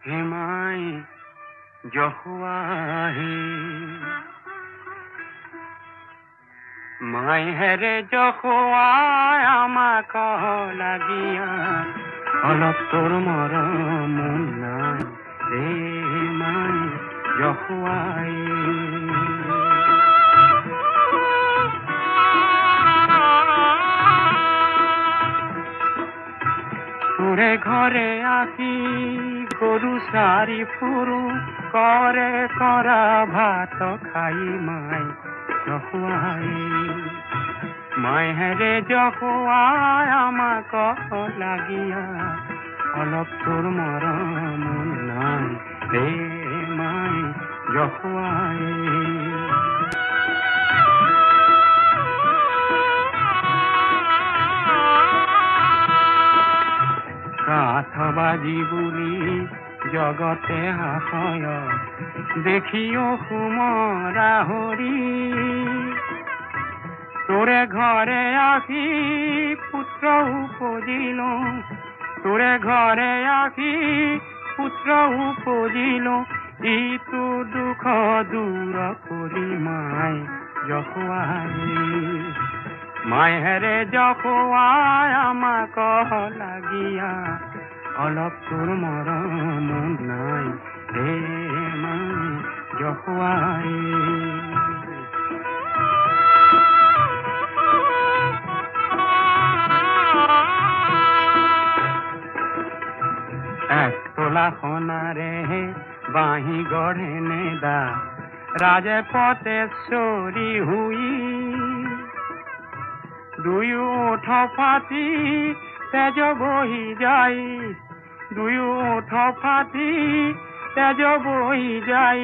হেমাই জহুয়াহে মাই হেরে জহুয়ায় আমাক লাগিয়া অলপ তোর মরম নাই রে মাই জহুয়ায় তোরে ঘরে আসি গরু সারি ফুরু করে করা ভাত খাই মাই জহুয়াই মাই হেরে জহুয়ায় আমাক লাগিয়া অলপ তোর মরম নাই রে মাই জহুয়াই কাঠবাজি বুলি জগতে হাসয় দেখিও সুমরা হরি তোরে ঘরে আসি পুত্র উপজিল তোরে ঘরে আসি পুত্র উপজিল ইতু দুঃখ দূর করি মাই জহুয়াই মাই হেরে জহুয়ায় আমাক লাগিয়া অলপ তোর মরম নাই হে মাই জহুয়াই এক তোলা সোনারে বাঁহি গড়ে নেদা রাজপতেশ্বরী হুই দুই ওঠ ফাটি তেজ বহি যাই দুই ওঠ ফাটি তেজ বহি যাই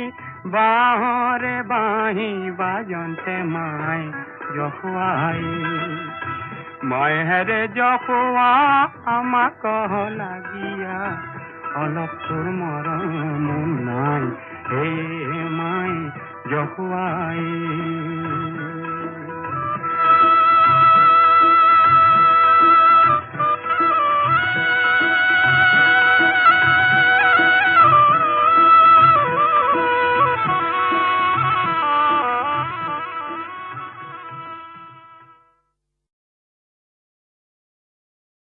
বাহরে বাহি বাজন্তে মাই জহুয়াই মাই হেরে জহুয়া আমাক লাগিয়া অলপ তোর মরম নাই হে মাই জহুয়াই